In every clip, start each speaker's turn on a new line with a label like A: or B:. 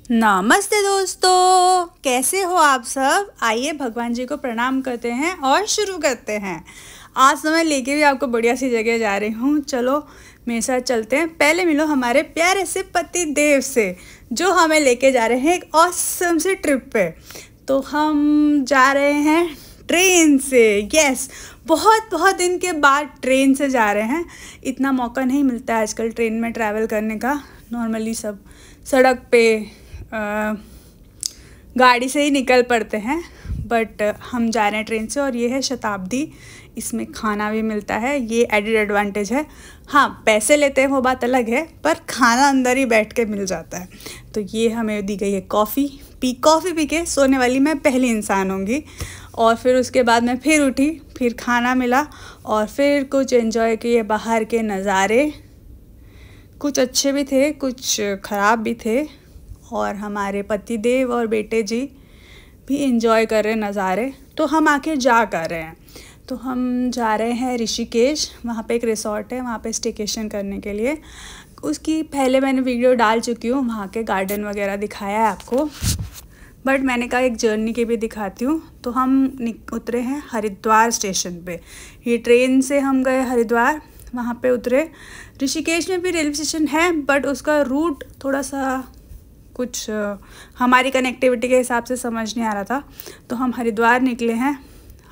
A: नमस्ते दोस्तों, कैसे हो आप सब। आइए भगवान जी को प्रणाम करते हैं और शुरू करते हैं। आज तो मैं लेके भी आपको बढ़िया सी जगह जा रही हूँ। चलो मेरे साथ चलते हैं। पहले मिलो हमारे प्यारे से पति देव से, जो हमें लेके जा रहे हैं एक ऑसम से ट्रिप पे। तो हम जा रहे हैं ट्रेन से। यस, बहुत दिन के बाद ट्रेन से जा रहे हैं। इतना मौका नहीं मिलता है आजकल ट्रेन में ट्रैवल करने का। नॉर्मली सब सड़क पे गाड़ी से ही निकल पड़ते हैं, बट हम जा रहे हैं ट्रेन से। और ये है शताब्दी, इसमें खाना भी मिलता है, ये एडिड एडवांटेज है। हाँ, पैसे लेते हैं वो बात अलग है, पर खाना अंदर ही बैठ के मिल जाता है। तो ये हमें दी गई है कॉफ़ी पी के सोने वाली मैं पहली इंसान होंगी। और फिर उसके बाद मैं फिर उठी, फिर खाना मिला और फिर कुछ एंजॉय किए। बाहर के नज़ारे कुछ अच्छे भी थे, कुछ ख़राब भी थे। और हमारे पति देव और बेटे जी भी एंजॉय कर रहे नज़ारे। तो हम आके जा कर रहे हैं। तो हम जा रहे हैं ऋषिकेश। वहाँ पे एक रिसोर्ट है, वहाँ पे स्टेकेशन करने के लिए। उसकी पहले मैंने वीडियो डाल चुकी हूँ, वहाँ के गार्डन वगैरह दिखाया है आपको, बट मैंने कहा एक जर्नी की भी दिखाती हूँ। तो हम उतरे हैं हरिद्वार स्टेशन पे। ये ट्रेन से हम गए हरिद्वार, वहाँ पे उतरे। ऋषिकेश में भी रेलवे स्टेशन है, बट उसका रूट थोड़ा सा कुछ हमारी कनेक्टिविटी के हिसाब से समझ नहीं आ रहा था। तो हम हरिद्वार निकले हैं,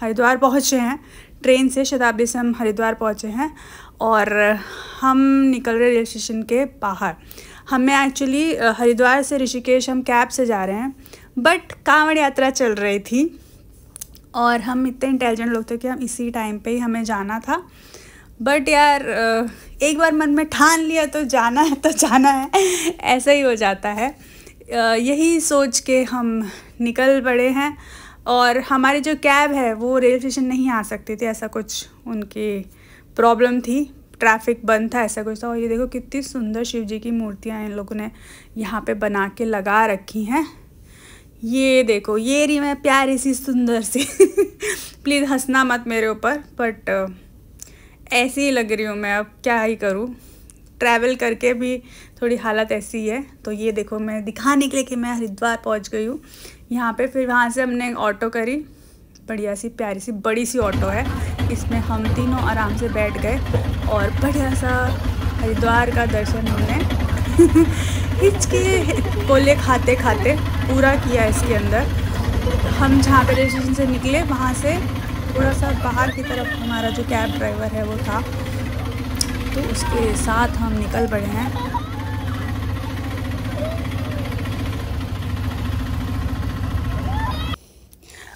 A: हरिद्वार पहुँचे हैं ट्रेन से। शताब्दी से हम हरिद्वार पहुँचे हैं और हम निकल रहे रेल स्टेशन के बाहर। हमें एक्चुअली हरिद्वार से ऋषिकेश हम कैब से जा रहे हैं, बट कांवड़ यात्रा चल रही थी और हम इतने इंटेलिजेंट लोग थे कि हम इसी टाइम पे ही हमें जाना था। बट यार, एक बार मन में ठान लिया तो जाना है तो जाना है, ऐसा ही हो जाता है। यही सोच के हम निकल पड़े हैं। और हमारी जो कैब है वो रेल स्टेशन नहीं आ सकती थी, ऐसा कुछ उनकी प्रॉब्लम थी, ट्रैफिक बंद था, ऐसा कुछ था। और ये देखो कितनी सुंदर शिव जी की मूर्तियाँ इन लोगों ने यहाँ पे बना के लगा रखी हैं। ये देखो, ये रही मैं प्यारी सी सुंदर सी प्लीज़ हंसना मत मेरे ऊपर, बट ऐसी ही लग रही हूँ मैं। अब क्या ही करूँ, ट्रैवल करके भी थोड़ी हालत ऐसी है। तो ये देखो, मैं दिखाने के लिए कि मैं हरिद्वार पहुँच गई हूँ यहाँ पे। फिर वहाँ से हमने ऑटो करी, बढ़िया सी प्यारी सी बड़ी सी ऑटो है, इसमें हम तीनों आराम से बैठ गए और बढ़िया सा हरिद्वार का दर्शन हमने हिचके कोले खाते खाते पूरा किया। इसके अंदर हम जहाँ पे रेल स्टेशन से निकले, वहाँ से थोड़ा सा बाहर की तरफ हमारा जो कैब ड्राइवर है वो था, तो उसके साथ हम निकल पड़े हैं।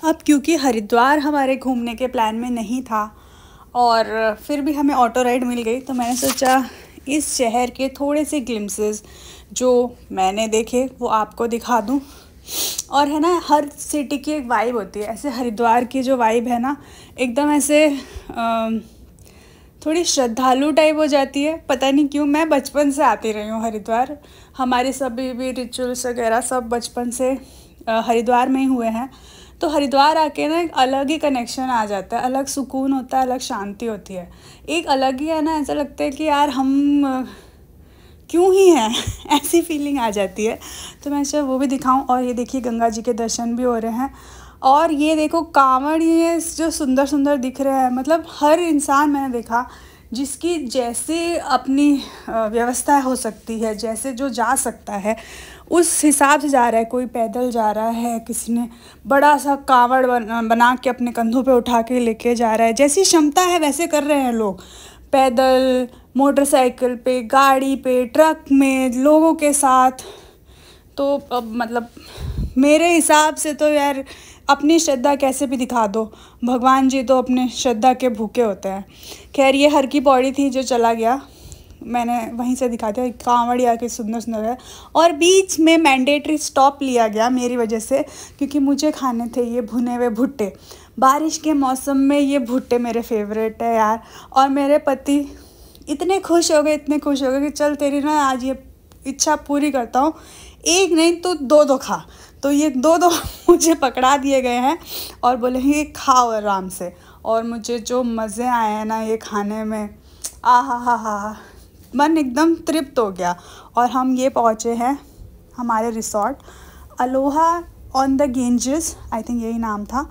A: अब क्योंकि हरिद्वार हमारे घूमने के प्लान में नहीं था और फिर भी हमें ऑटो राइड मिल गई, तो मैंने सोचा इस शहर के थोड़े से ग्लिम्सेस जो मैंने देखे वो आपको दिखा दूं। और है ना, हर सिटी की एक वाइब होती है। ऐसे हरिद्वार की जो वाइब है ना, एकदम ऐसे थोड़ी श्रद्धालु टाइप हो जाती है। पता नहीं क्यों, मैं बचपन से आती रही हूँ हरिद्वार। हमारे सभी भी रिचुअल्स वगैरह सब बचपन से हरिद्वार में ही हुए हैं। तो हरिद्वार आके ना एक अलग ही कनेक्शन आ जाता है, अलग सुकून होता है, अलग शांति होती है, एक अलग ही है ना। ऐसा लगता है कि यार हम क्यों ही हैं ऐसी फीलिंग आ जाती है। तो मैं चाहे वो भी दिखाऊं। और ये देखिए, गंगा जी के दर्शन भी हो रहे हैं। और ये देखो कांवड़, ये जो सुंदर सुंदर दिख रहे हैं, मतलब हर इंसान मैंने देखा जिसकी जैसी अपनी व्यवस्था हो सकती है, जैसे जो जा सकता है उस हिसाब से जा रहा है। कोई पैदल जा रहा है, किसी ने बड़ा सा कांवड़ बना के अपने कंधों पे उठा के लेके जा रहा है। जैसी क्षमता है वैसे कर रहे हैं लोग, पैदल, मोटरसाइकिल पे, गाड़ी पे, ट्रक में, लोगों के साथ। तो अब मतलब मेरे हिसाब से तो यार, अपनी श्रद्धा कैसे भी दिखा दो, भगवान जी तो अपने श्रद्धा के भूखे होते हैं। खैर, ये हर की पौड़ी थी जो चला गया, मैंने वहीं से दिखा दिया। कांवड़िया के सुंदर सुंदर है। और बीच में मैंडेटरी स्टॉप लिया गया मेरी वजह से, क्योंकि मुझे खाने थे ये भुने हुए भुट्टे। बारिश के मौसम में ये भुट्टे मेरे फेवरेट है यार। और मेरे पति इतने खुश हो गए कि चल तेरी ना आज ये इच्छा पूरी करता हूँ, एक नहीं तो दो खा। तो ये दो मुझे पकड़ा दिए गए हैं और बोले हैं ये खाओ आराम से। और मुझे जो मज़े आए हैं ना ये खाने में, आ हा, मन एकदम तृप्त हो गया। और हम ये पहुँचे हैं हमारे resort Aloha on the Ganges, I think यही नाम था।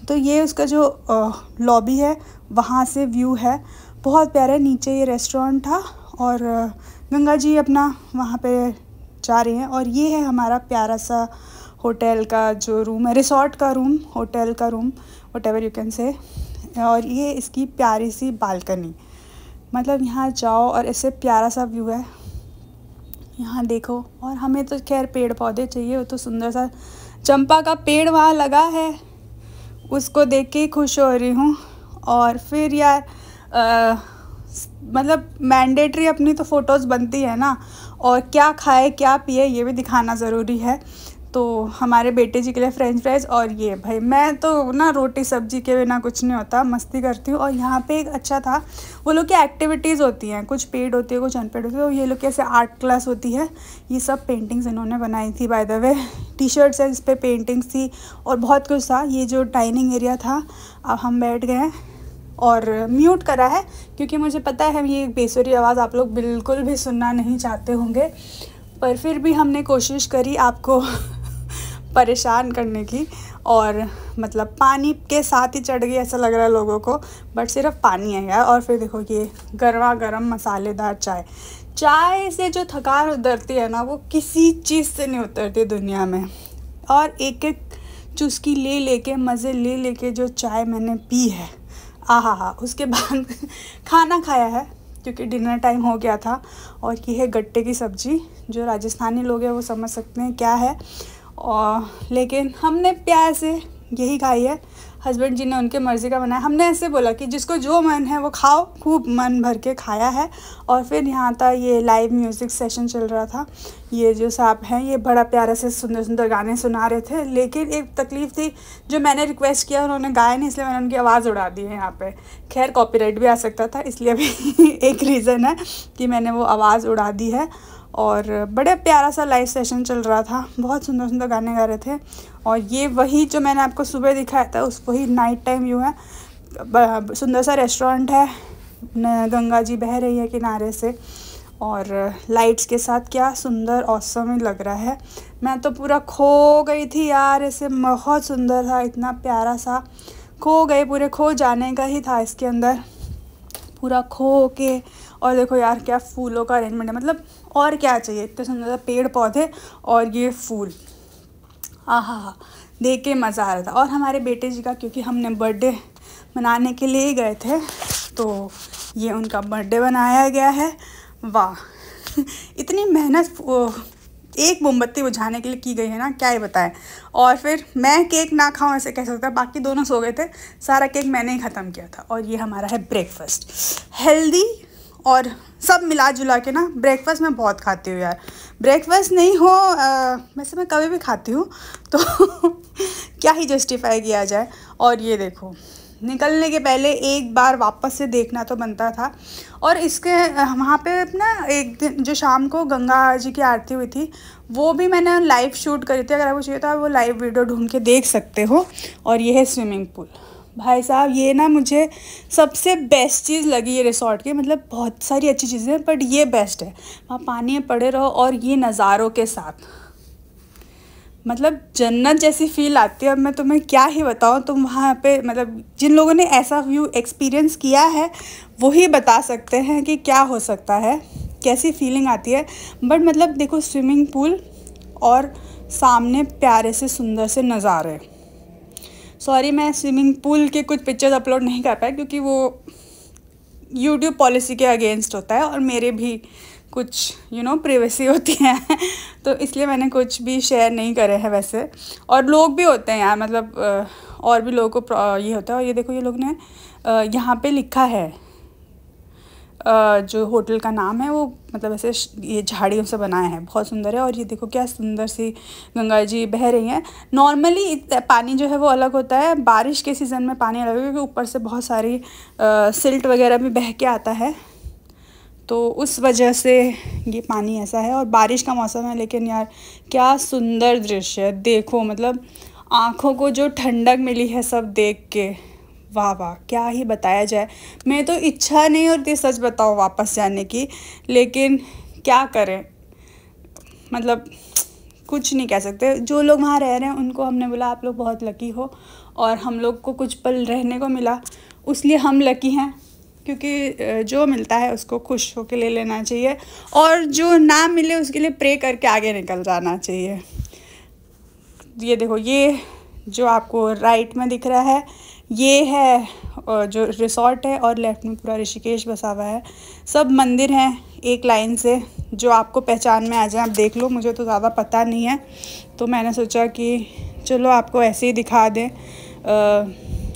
A: तो ये उसका जो लॉबी है वहाँ से व्यू है, बहुत प्यारा। नीचे ये रेस्टोरेंट था और गंगा जी अपना वहाँ पे जा रही हैं। और ये है हमारा प्यारा सा होटल का जो रूम है, रिसॉर्ट का रूम, होटल का room, whatever you can say. और ये इसकी प्यारी सी बालकनी, मतलब यहाँ जाओ और ऐसे प्यारा सा व्यू है, यहाँ देखो। और हमें तो खैर पेड़ पौधे चाहिए, वो तो सुंदर सा चंपा का पेड़ वहाँ लगा है, उसको देख के ही खुश हो रही हूँ। और फिर यार मतलब मैंडेटरी अपनी तो फ़ोटोज़ बनती है ना, और क्या खाए क्या पिए ये भी दिखाना ज़रूरी है। तो हमारे बेटे जी के लिए फ्रेंच फ्राइज़, और ये भाई मैं तो ना रोटी सब्जी के बिना कुछ नहीं होता, मस्ती करती हूँ। और यहाँ पे एक अच्छा था, वो लोग की एक्टिविटीज़ होती हैं, कुछ पेड होती है कुछ अनपेड होती है। तो ये लोग की ऐसे आर्ट क्लास होती है। ये सब पेंटिंग्स इन्होंने बनाई थी, by the way T shirts है जिस पर पेंटिंग्स थी और बहुत कुछ था। ये जो डाइनिंग एरिया था, अब हम बैठ गए हैं और म्यूट करा है क्योंकि मुझे पता है ये बेसुरी आवाज़ आप लोग बिल्कुल भी सुनना नहीं चाहते होंगे, पर फिर भी हमने कोशिश करी आपको परेशान करने की। और मतलब पानी के साथ ही चढ़ गई ऐसा लग रहा है लोगों को, बट सिर्फ पानी है यार। और फिर देखो ये गरमा गरम मसालेदार चाय, चाय से जो थकान उतरती है ना वो किसी चीज़ से नहीं उतरती दुनिया में। और एक एक चुस्की ले लेके मज़े ले लेके जो चाय मैंने पी है, आहा हा। उसके बाद खाना खाया है क्योंकि डिनर टाइम हो गया था। और ये है गट्टे की सब्ज़ी, जो राजस्थानी लोग हैं वो समझ सकते हैं क्या है। और लेकिन हमने प्यार से यही खाई है, हस्बैंड जी ने उनके मर्ज़ी का बनाया। हमने ऐसे बोला कि जिसको जो मन है वो खाओ, खूब मन भर के खाया है। और फिर यहाँ था ये लाइव म्यूज़िक सेशन चल रहा था। ये जो साहब हैं ये बड़ा प्यारा से सुंदर सुंदर गाने सुना रहे थे, लेकिन एक तकलीफ़ थी, जो मैंने रिक्वेस्ट किया उन्होंने गाया नहीं, इसलिए मैंने उनकी आवाज़ उड़ा दी है यहाँ पे। खैर कॉपीराइट भी आ सकता था, इसलिए भी एक रीज़न है कि मैंने वो आवाज़ उड़ा दी है। और बड़े प्यारा सा लाइव सेशन चल रहा था, बहुत सुंदर सुंदर गाने गा रहे थे। और ये वही जो मैंने आपको सुबह दिखाया था उस वही नाइट टाइम व्यू है। सुंदर सा रेस्टोरेंट है, गंगा जी बह रही है किनारे से, और लाइट्स के साथ क्या सुंदर ऑसम ही लग रहा है। मैं तो पूरा खो गई थी यार, ऐसे बहुत सुंदर था, इतना प्यारा सा, खो गए, पूरे खो जाने का ही था इसके अंदर, पूरा खो के। और देखो यार क्या फूलों का अरेंजमेंट है, मतलब और क्या चाहिए, इतने सुंदर पेड़ पौधे और ये फूल, आहा देख के मज़ा आ रहा था। और हमारे बेटे जी का, क्योंकि हमने बर्थडे मनाने के लिए गए थे, तो ये उनका बर्थडे बनाया गया है। वाह इतनी मेहनत एक मोमबत्ती बुझाने के लिए की गई है ना, क्या ही बताएं। और फिर मैं केक ना खाऊं ऐसे कह सकता है, बाकी दोनों सो गए थे, सारा केक मैंने ही ख़त्म किया था। और ये हमारा है ब्रेकफास्ट, हेल्दी और सब मिला जुला के ना। ब्रेकफास्ट मैं बहुत खाती हूँ यार, ब्रेकफास्ट नहीं हो वैसे मैं कभी भी खाती हूँ तो क्या ही जस्टिफाई किया जाए। और ये देखो निकलने के पहले एक बार वापस से देखना तो बनता था। और इसके वहाँ पे ना एक दिन जो शाम को गंगा जी की आरती हुई थी, वो भी मैंने लाइव शूट करी थी, अगर आपको चाहिए तो आप वो लाइव वीडियो ढूंढ के देख सकते हो। और ये है स्विमिंग पूल, भाई साहब ये ना मुझे सबसे बेस्ट चीज़ लगी ये रिसॉर्ट की। मतलब बहुत सारी अच्छी चीज़ें हैं बट ये बेस्ट है, वहाँ पानी में पड़े रहो और ये नज़ारों के साथ, मतलब जन्नत जैसी फ़ील आती है। अब मैं तुम्हें क्या ही बताऊँ, तुम वहाँ पे मतलब जिन लोगों ने ऐसा व्यू एक्सपीरियंस किया है वही बता सकते हैं कि क्या हो सकता है, कैसी फीलिंग आती है। बट मतलब देखो स्विमिंग पूल और सामने प्यारे से सुंदर से नज़ारे। सॉरी मैं स्विमिंग पूल के कुछ पिक्चर्स अपलोड नहीं कर पाया क्योंकि वो यूट्यूब पॉलिसी के अगेंस्ट होता है और मेरे भी कुछ प्रिवेसी होती है तो इसलिए मैंने कुछ भी शेयर नहीं करे हैं वैसे। और लोग भी होते हैं यार, मतलब और भी लोगों को ये होता है। और ये देखो ये लोग ने यहाँ पे लिखा है जो होटल का नाम है वो, मतलब ऐसे ये झाड़ियों से बनाया है, बहुत सुंदर है। और ये देखो क्या सुंदर सी गंगा जी बह रही हैं। नॉर्मली पानी जो है वो अलग होता है, बारिश के सीज़न में पानी अलग है क्योंकि ऊपर से बहुत सारी सिल्ट वगैरह भी बह के आता है, तो उस वजह से ये पानी ऐसा है। और बारिश का मौसम है, लेकिन यार क्या सुंदर दृश्य है, देखो मतलब आँखों को जो ठंडक मिली है सब देख के, वाह वाह क्या ही बताया जाए। मैं तो इच्छा नहीं होती सच बताऊँ वापस जाने की, लेकिन क्या करें, मतलब कुछ नहीं कह सकते। जो लोग वहाँ रह रहे हैं उनको हमने बोला आप लोग बहुत लकी हो, और हम लोग को कुछ पल रहने को मिला, उसलिए हम लकी हैं, क्योंकि जो मिलता है उसको खुश होकर ले लेना चाहिए, और जो ना मिले उसके लिए प्रे करके आगे निकल जाना चाहिए। ये देखो, ये जो आपको राइट में दिख रहा है ये है जो रिसॉर्ट है, और लेफ्ट में पूरा ऋषिकेश बसा हुआ है। सब मंदिर हैं एक लाइन से, जो आपको पहचान में आ जाए। आप देख लो, मुझे तो ज़्यादा पता नहीं है, तो मैंने सोचा कि चलो आपको ऐसे ही दिखा दें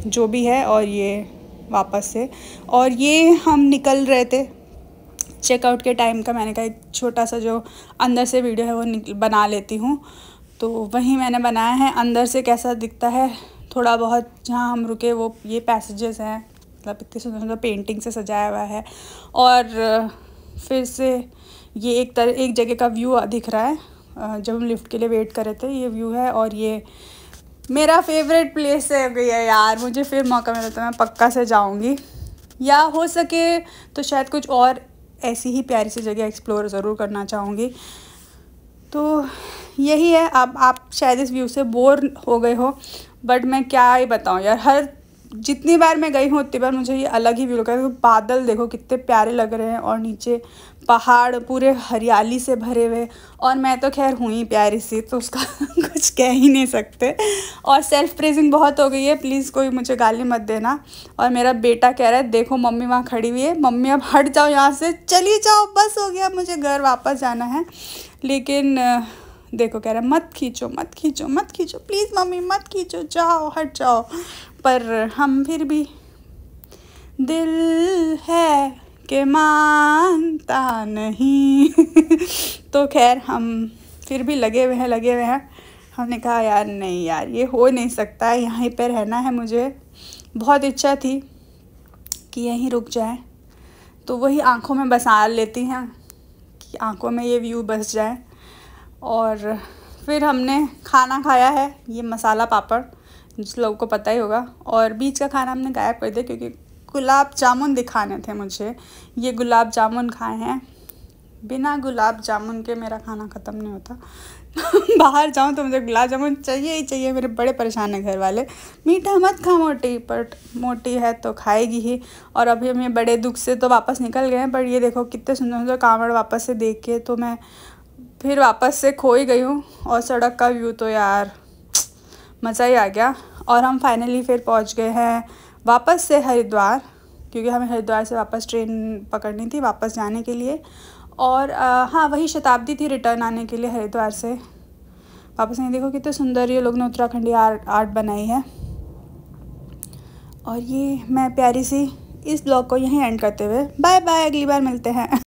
A: जो भी है। और ये वापस से, और ये हम निकल रहे थे चेकआउट के टाइम का। मैंने कहा एक छोटा सा जो अंदर से वीडियो है वो बना लेती हूँ, तो वही मैंने बनाया है। अंदर से कैसा दिखता है थोड़ा बहुत, जहाँ हम रुके वो ये पैसेजेस हैं, मतलब इतने सुंदर सुंदर पेंटिंग से सजाया हुआ है। और फिर से ये एक जगह का व्यू दिख रहा है, जब हम लिफ्ट के लिए वेट कर रहे थे ये व्यू है। और ये मेरा फेवरेट प्लेस है गई है यार, मुझे फिर मौका मिला तो मैं पक्का से जाऊंगी, या हो सके तो शायद कुछ और ऐसी ही प्यारी सी जगह एक्सप्लोर ज़रूर करना चाहूँगी। तो यही है। अब आप शायद इस व्यू से बोर हो गए हो, बट मैं क्या ही बताऊँ यार, जितनी बार मैं गई हूँ उतनी बार मुझे ये अलग ही व्यू लगा है। बादल देखो कितने प्यारे लग रहे हैं, और नीचे पहाड़ पूरे हरियाली से भरे हुए, और मैं तो खैर हूँ ही प्यारी सी, तो उसका कुछ कह ही नहीं सकते। और सेल्फ प्रेजिंग बहुत हो गई है, प्लीज़ कोई मुझे गाली मत देना। और मेरा बेटा कह रहा है देखो मम्मी वहाँ खड़ी हुई है, मम्मी अब हट जाओ यहाँ से, चली जाओ, बस हो गया, मुझे घर वापस जाना है। लेकिन देखो कह रहा है मत खींचो मत खींचो मत खींचो, प्लीज़ मम्मी मत खींचो, जाओ हट जाओ। पर हम फिर भी, दिल है कि मानता नहीं तो खैर हम फिर भी लगे हुए हैं। हमने कहा यार नहीं यार, ये हो नहीं सकता, यहीं पे रहना है। मुझे बहुत इच्छा थी कि यहीं रुक जाए, तो वही आँखों में बसा लेती हैं कि आँखों में ये व्यू बस जाए। और फिर हमने खाना खाया है, ये मसाला पापड़, जिस लोगों को पता ही होगा। और बीच का खाना हमने गायब कर दिया क्योंकि गुलाब जामुन दिखाने थे मुझे। ये गुलाब जामुन खाए हैं, बिना गुलाब जामुन के मेरा खाना ख़त्म नहीं होता बाहर जाऊँ तो मुझे गुलाब जामुन चाहिए ही चाहिए। मेरे बड़े परेशान है घर वाले, मीठा मत खा मोटी, बट मोटी है तो खाएगी ही। और अभी हम ये बड़े दुख से तो वापस निकल गए हैं, पर ये देखो कितने सुंदर सुंदर कांवड़ वापस से देख के तो मैं फिर वापस से खो ही गई हूँ। और सड़क का व्यू तो यार मज़ा ही आ गया। और हम फाइनली फिर पहुँच गए हैं वापस से हरिद्वार, क्योंकि हमें हरिद्वार से वापस ट्रेन पकड़नी थी वापस जाने के लिए। और हाँ, वही शताब्दी थी रिटर्न आने के लिए हरिद्वार से वापस। नहीं देखो कितने सुंदर ये लोग ने उत्तराखंडी आर्ट बनाई है। और ये मैं प्यारी सी इस ब्लॉग को यहीं एंड करते हुए बाय बाय, अगली बार मिलते हैं।